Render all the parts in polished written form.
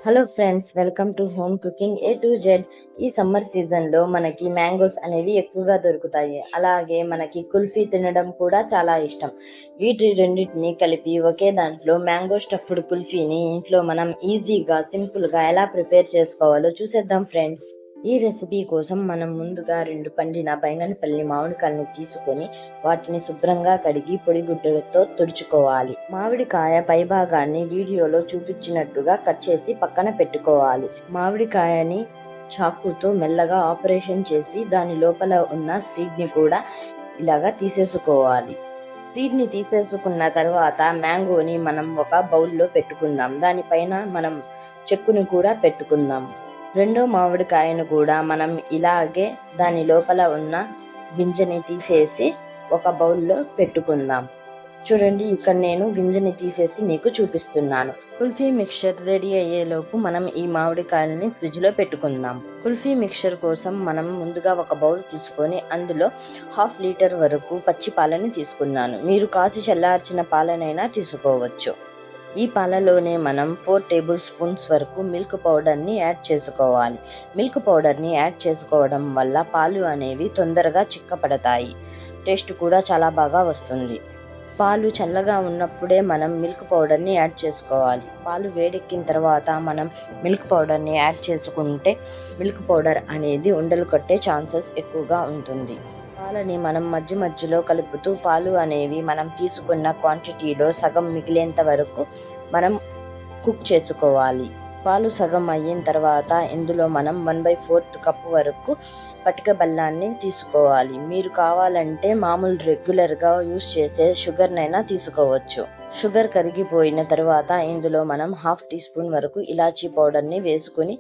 Hello friends, welcome to home cooking A to Z. ఈ summer సీజన్లో మనకి mangoes అనేవి ఎక్కువగా దొరుకుతాయి. అలాగే మనకి కుల్ఫీ తినడం కూడా చాలా ఇష్టం. వీటి రెండింటిని కలిపి ఒకే దాంట్లో మ్యాంగో స్టఫ్డ్ కుల్ఫీని ఇంట్లో మనం ఈజీగా సింపుల్గా ఎలా ప్రిపేర్ చేసుకోవాలో చూసేద్దాం ఫ్రెండ్స్. ఈ రెసిపీ కోసం మనం ముందుగా 2 పండిన బంగినపల్లి మామిడికాయల్ని తీసుకొని వాటిని శుభ్రంగా కడిగి పొడిగుడ్డలతో తుడుచుకోవాలి. మామిడికాయ పైభాగాన్ని వీడియోలో చూపించినట్టుగా కట్ చేసి పక్కన పెట్టుకోవాలి. మామిడికాయని చాకుతో మెల్లగా ఆపరేషన్ చేసి దాని లోపల ఉన్న సీడ్ని కూడా ఇలాగా తీసేసుకోవాలి. సీడ్ని తీసేసుకున్న తర్వాత మ్యాంగోని మనం ఒక బౌల్లో పెట్టుకుందాం. దానిపైన మనం చెక్కుని కూడా పెట్టుకుందాం. రెండో మామిడికాయను కూడా మనం ఇలాగే దాని లోపల ఉన్న గింజని తీసేసి ఒక బౌల్లో పెట్టుకుందాం. చూడండి, ఇక్కడ నేను గింజని తీసేసి మీకు చూపిస్తున్నాను. కుల్ఫీ మిక్చర్ రెడీ అయ్యేలోపు మనం ఈ మామిడికాయలని ఫ్రిడ్జ్లో పెట్టుకుందాం. కుల్ఫీ మిక్చర్ కోసం మనం ముందుగా ఒక బౌల్ తీసుకొని అందులో 1/2 లీటర్ వరకు పచ్చి పాలని తీసుకున్నాను. మీరు కాచి చల్లార్చిన పాలనైనా తీసుకోవచ్చు. ఈ పాలలోనే మనం 4 టేబుల్ స్పూన్స్ వరకు మిల్క్ పౌడర్ని యాడ్ చేసుకోవాలి. మిల్క్ పౌడర్ని యాడ్ చేసుకోవడం వల్ల పాలు అనేవి తొందరగా చిక్కపడతాయి. టేస్ట్ కూడా చాలా బాగా వస్తుంది. పాలు చల్లగా ఉన్నప్పుడే మనం మిల్క్ పౌడర్ని యాడ్ చేసుకోవాలి. పాలు వేడెక్కిన తర్వాత మనం మిల్క్ పౌడర్ని యాడ్ చేసుకుంటే మిల్క్ పౌడర్ అనేది ఉండలు కట్టే ఛాన్సెస్ ఎక్కువగా ఉంటుంది. పాలని మనం మధ్యలో కలుపుతూ పాలు అనేవి మనం తీసుకున్న క్వాంటిటీలో సగం మిగిలేంత వరకు మనం కుక్ చేసుకోవాలి. పాలు సగం అయిన తర్వాత ఇందులో మనం 1/4 కప్పు వరకు పటిక బెల్లాన్ని తీసుకోవాలి. మీరు కావాలంటే మామూలు రెగ్యులర్గా యూస్ చేసే షుగర్నైనా తీసుకోవచ్చు. షుగర్ కరిగిపోయిన తర్వాత ఇందులో మనం 1/2 టీ స్పూన్ వరకు ఇలాచీ పౌడర్ని వేసుకొని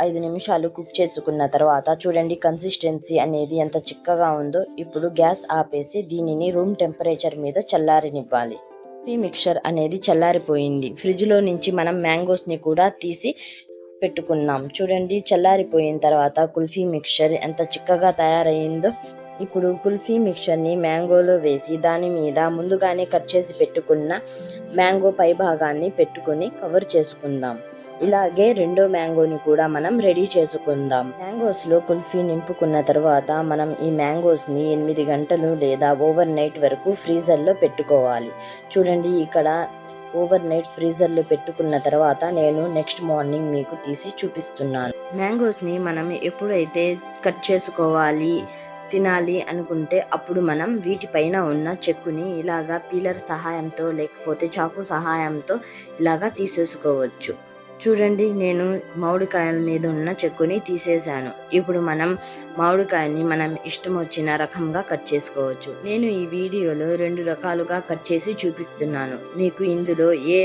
5 నిమిషాలు కుక్ చేసుకున్న తర్వాత చూడండి, కన్సిస్టెన్సీ అనేది ఎంత చిక్కగా ఉందో. ఇప్పుడు గ్యాస్ ఆపేసి దీనిని రూమ్ టెంపరేచర్ మీద చల్లారనివ్వాలి. కుల్ఫీ మిక్చర్ అనేది చల్లారిపోయింది. ఫ్రిడ్జ్లో నుంచి మనం మ్యాంగోస్ని కూడా తీసి పెట్టుకున్నాం. చూడండి, చల్లారిపోయిన తర్వాత కుల్ఫీ మిక్చర్ ఎంత చిక్కగా తయారైందో. ఇప్పుడు కుల్ఫీ మిక్చర్ని మ్యాంగోలో వేసి దాని మీద ముందుగానే కట్ చేసి పెట్టుకున్న మ్యాంగో పై భాగాన్ని పెట్టుకుని కవర్ చేసుకుందాం. ఇలాగే రెండో మ్యాంగోని కూడా మనం రెడీ చేసుకుందాం. మ్యాంగోస్లో కుల్ఫీ నింపుకున్న తర్వాత మనం ఈ మ్యాంగోస్ని 8 గంటలు లేదా ఓవర్ నైట్ వరకు ఫ్రీజర్లో పెట్టుకోవాలి. చూడండి, ఇక్కడ ఓవర్ నైట్ ఫ్రీజర్లో పెట్టుకున్న తర్వాత నేను నెక్స్ట్ మార్నింగ్ మీకు తీసి చూపిస్తున్నాను. మ్యాంగోస్ని మనం ఎప్పుడైతే కట్ చేసుకోవాలి తినాలి అనుకుంటే అప్పుడు మనం వీటిపైన ఉన్న చెక్కుని ఇలాగా పీలర్ సహాయంతో లేకపోతే చాకు సహాయంతో ఇలాగా తీసేసుకోవచ్చు. చూడండి, నేను మామిడికాయల మీద ఉన్న చెక్కుని తీసేసాను. ఇప్పుడు మనం మామిడికాయని మనం ఇష్టం వచ్చిన రకంగా కట్ చేసుకోవచ్చు. నేను ఈ వీడియోలో 2 రకాలుగా కట్ చేసి చూపిస్తున్నాను. మీకు ఇందులో ఏ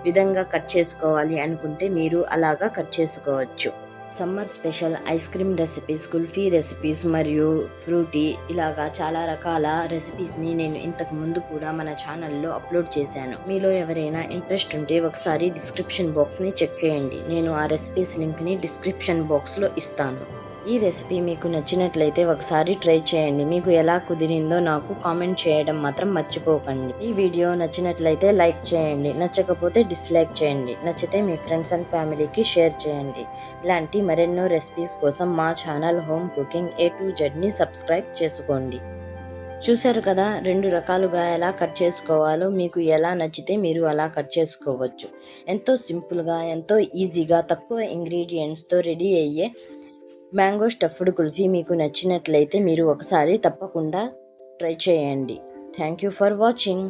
విధంగా కట్ చేసుకోవాలి అనుకుంటే మీరు అలాగా కట్ చేసుకోవచ్చు. Summer special ice cream recipes, kulfi recipes మరియు ఫ్రూటీ ఇలాగా చాలా రకాల రెసిపీస్ని నేను ఇంతకు ముందు కూడా మన ఛానల్లో అప్లోడ్ చేశాను. మీలో ఎవరైనా ఇంట్రెస్ట్ ఉంటే ఒకసారి డిస్క్రిప్షన్ బాక్స్ని చెక్ చేయండి. నేను ఆ రెసిపీస్ లింక్ని డిస్క్రిప్షన్ బాక్స్లో ఇస్తాను. ఈ రెసిపీ మీకు నచ్చినట్లయితే ఒకసారి ట్రై చేయండి. మీకు ఎలా కుదిరిందో నాకు కామెంట్ చేయడం మాత్రం మర్చిపోకండి. ఈ వీడియో నచ్చినట్లయితే లైక్ చేయండి, నచ్చకపోతే డిస్లైక్ చేయండి. నచ్చితే మీ ఫ్రెండ్స్ అండ్ ఫ్యామిలీకి షేర్ చేయండి. ఇలాంటి మరెన్నో రెసిపీస్ కోసం మా channel home cooking A to జెడ్ని సబ్స్క్రైబ్ చేసుకోండి. చూశారు కదా, 2 రకాలుగా ఎలా కట్ చేసుకోవాలో. మీకు ఎలా నచ్చితే మీరు అలా కట్ చేసుకోవచ్చు. ఎంతో సింపుల్గా, ఎంతో ఈజీగా, తక్కువ ఇంగ్రీడియంట్స్తో రెడీ అయ్యే మ్యాంగో స్టఫ్డ్ కుల్ఫీ మీకు నచ్చినట్లయితే మీరు ఒకసారి తప్పకుండా ట్రై చేయండి. Thank you for watching.